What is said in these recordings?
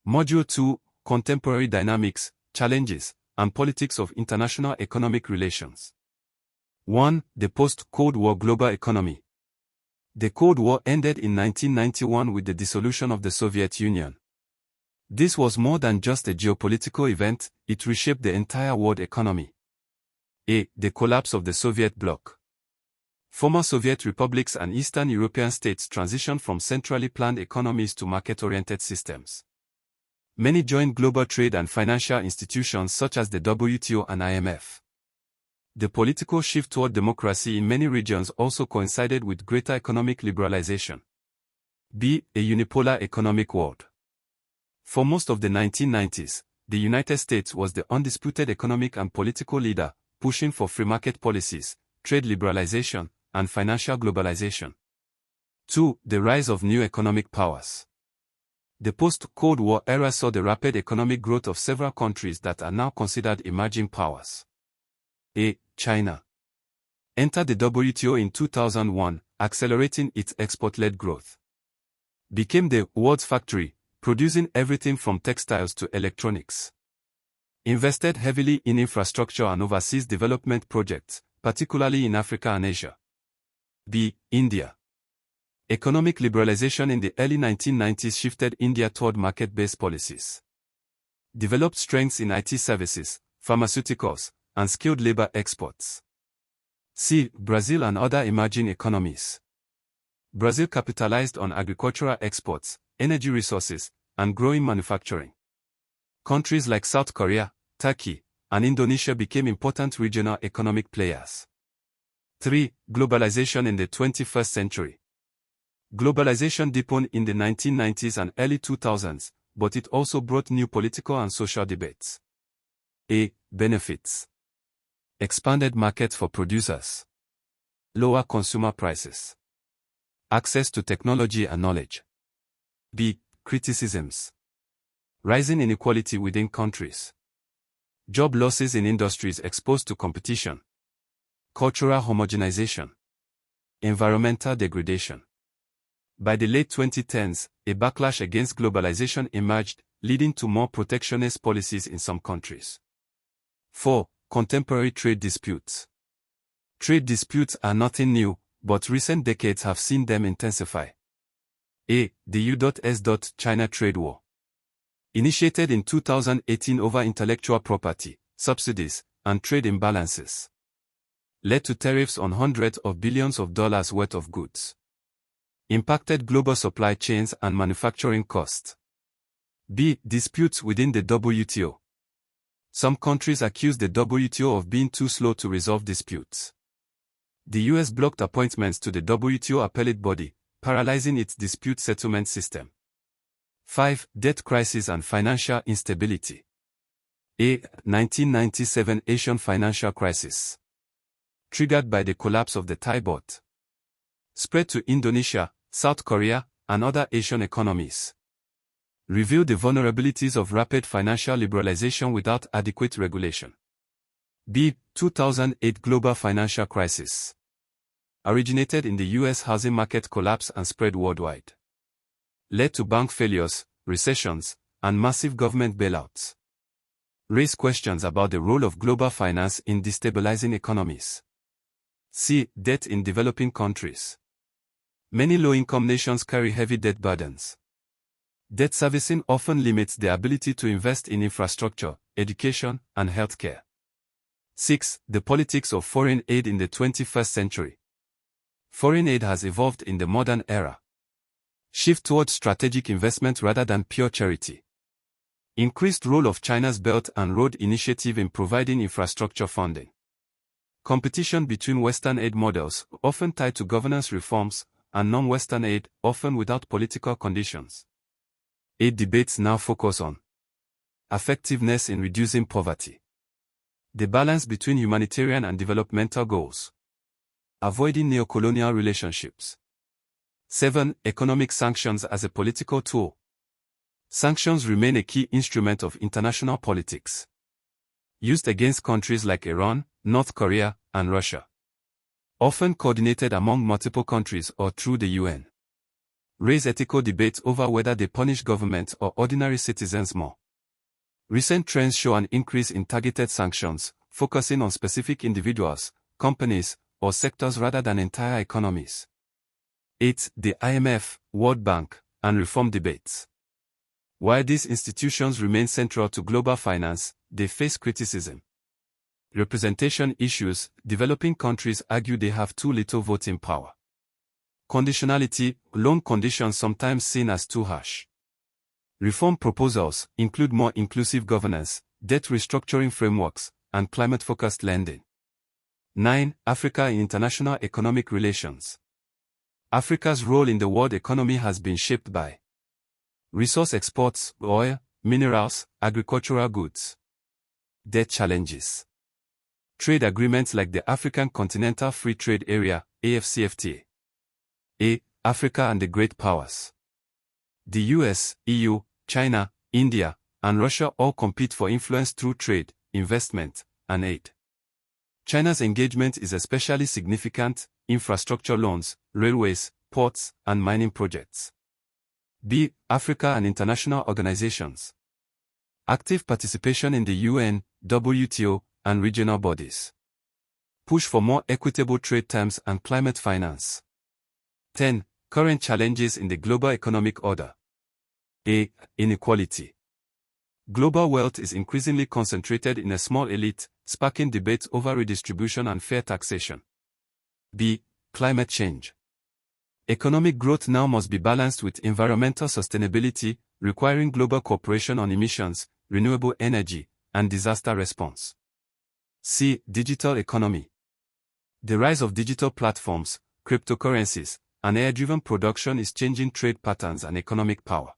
Module 2, Contemporary Dynamics, Challenges, and Politics of International Economic Relations. 1. The Post-Cold War Global Economy. The Cold War ended in 1991 with the dissolution of the Soviet Union. This was more than just a geopolitical event, it reshaped the entire world economy. A. The collapse of the Soviet bloc. Former Soviet republics and Eastern European states transitioned from centrally planned economies to market-oriented systems. Many joined global trade and financial institutions such as the WTO and IMF. The political shift toward democracy in many regions also coincided with greater economic liberalization. B. A unipolar economic world. For most of the 1990s, the United States was the undisputed economic and political leader, pushing for free market policies, trade liberalization, and financial globalization. 2. The rise of new economic powers. The post-Cold War era saw the rapid economic growth of several countries that are now considered emerging powers. A. China entered the WTO in 2001, accelerating its export-led growth. Became the world's factory, producing everything from textiles to electronics. Invested heavily in infrastructure and overseas development projects, particularly in Africa and Asia. B. India. Economic liberalization in the early 1990s shifted India toward market-based policies. Developed strengths in IT services, pharmaceuticals, and skilled labor exports. C. Brazil and other emerging economies. Brazil capitalized on agricultural exports, energy resources, and growing manufacturing. Countries like South Korea, Turkey, and Indonesia became important regional economic players. 3. Globalization in the 21st century. Globalization deepened in the 1990s and early 2000s, but it also brought new political and social debates. A. Benefits. Expanded markets for producers. Lower consumer prices. Access to technology and knowledge. B. Criticisms. Rising inequality within countries. Job losses in industries exposed to competition. Cultural homogenization. Environmental degradation. By the late 2010s, a backlash against globalization emerged, leading to more protectionist policies in some countries. 4. Contemporary trade disputes. Trade disputes are nothing new, but recent decades have seen them intensify. A. The U.S.-China trade war. Initiated in 2018 over intellectual property, subsidies, and trade imbalances. Led to tariffs on hundreds of billions of dollars worth of goods. Impacted global supply chains and manufacturing costs. B. Disputes within the WTO. Some countries accuse the WTO of being too slow to resolve disputes. The U.S. blocked appointments to the WTO appellate body, paralyzing its dispute settlement system. 5. Debt crisis and financial instability. A. 1997 Asian financial crisis. Triggered by the collapse of the Thai baht. Spread to Indonesia, South Korea, and other Asian economies. Revealed the vulnerabilities of rapid financial liberalization without adequate regulation. B. 2008 Global Financial Crisis. Originated in the U.S. housing market collapse and spread worldwide. Led to bank failures, recessions, and massive government bailouts. Raised questions about the role of global finance in destabilizing economies. C. Debt in developing countries. Many low-income nations carry heavy debt burdens. Debt servicing often limits the ability to invest in infrastructure, education, and healthcare. 6. The politics of foreign aid in the 21st century. Foreign aid has evolved in the modern era. Shift towards strategic investment rather than pure charity. Increased role of China's Belt and Road Initiative in providing infrastructure funding. Competition between Western aid models, often tied to governance reforms, and non-Western aid, often without political conditions. Aid debates now focus on effectiveness in reducing poverty. The balance between humanitarian and developmental goals. Avoiding neocolonial relationships. 7. Economic sanctions as a political tool. Sanctions remain a key instrument of international politics. Used against countries like Iran, North Korea, and Russia. Often coordinated among multiple countries or through the UN. raise ethical debates over whether they punish government or ordinary citizens more. Recent trends show an increase in targeted sanctions, focusing on specific individuals, companies, or sectors rather than entire economies. 8. The IMF, World Bank, and reform debates. While these institutions remain central to global finance, they face criticism. Representation issues. Developing countries argue they have too little voting power. Conditionality. Loan conditions sometimes seen as too harsh. Reform proposals include more inclusive governance, debt restructuring frameworks, and climate-focused lending. 9. Africa in international economic relations. Africa's role in the world economy has been shaped by resource exports, oil, minerals, agricultural goods. Debt challenges. Trade agreements like the African Continental Free Trade Area, AfCFTA. Africa and the Great Powers. The US, EU, China, India, and Russia all compete for influence through trade, investment, and aid. China's engagement is especially significant: infrastructure loans, railways, ports, and mining projects. Africa and international organizations. Active participation in the UN, WTO, and regional bodies. Push for more equitable trade terms and climate finance. 10. Current challenges in the global economic order. Inequality. Global wealth is increasingly concentrated in a small elite, sparking debates over redistribution and fair taxation. Climate change. Economic growth now must be balanced with environmental sustainability, requiring global cooperation on emissions, renewable energy, and disaster response. Digital economy. The rise of digital platforms, cryptocurrencies, and AI-driven production is changing trade patterns and economic power.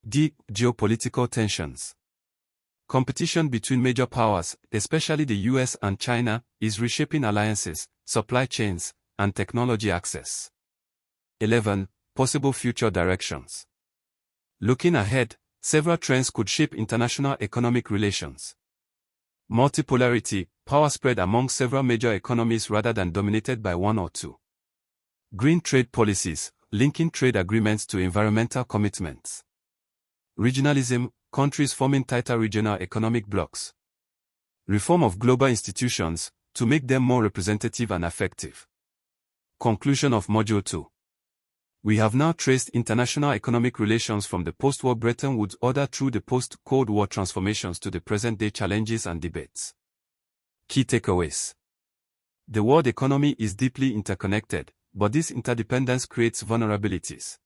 Geopolitical tensions. Competition between major powers, especially the US and China, is reshaping alliances, supply chains, and technology access. 11. Possible future directions. Looking ahead, several trends could shape international economic relations. Multipolarity, power spread among several major economies rather than dominated by one or two. Green trade policies, linking trade agreements to environmental commitments. Regionalism, countries forming tighter regional economic blocs. Reform of global institutions, to make them more representative and effective. Conclusion of Module 2. We have now traced international economic relations from the post-war Bretton Woods order through the post-Cold War transformations to the present-day challenges and debates. Key takeaways. The world economy is deeply interconnected, but this interdependence creates vulnerabilities.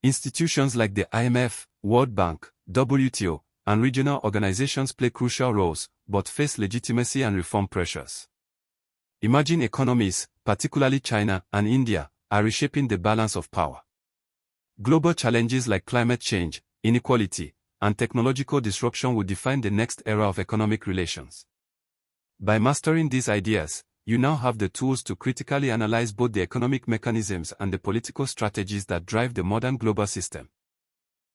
Institutions like the IMF, World Bank, WTO, and regional organizations play crucial roles, but face legitimacy and reform pressures. Emerging economies, particularly China and India, are reshaping the balance of power. Global challenges like climate change, inequality, and technological disruption will define the next era of economic relations. By mastering these ideas, you now have the tools to critically analyze both the economic mechanisms and the political strategies that drive the modern global system.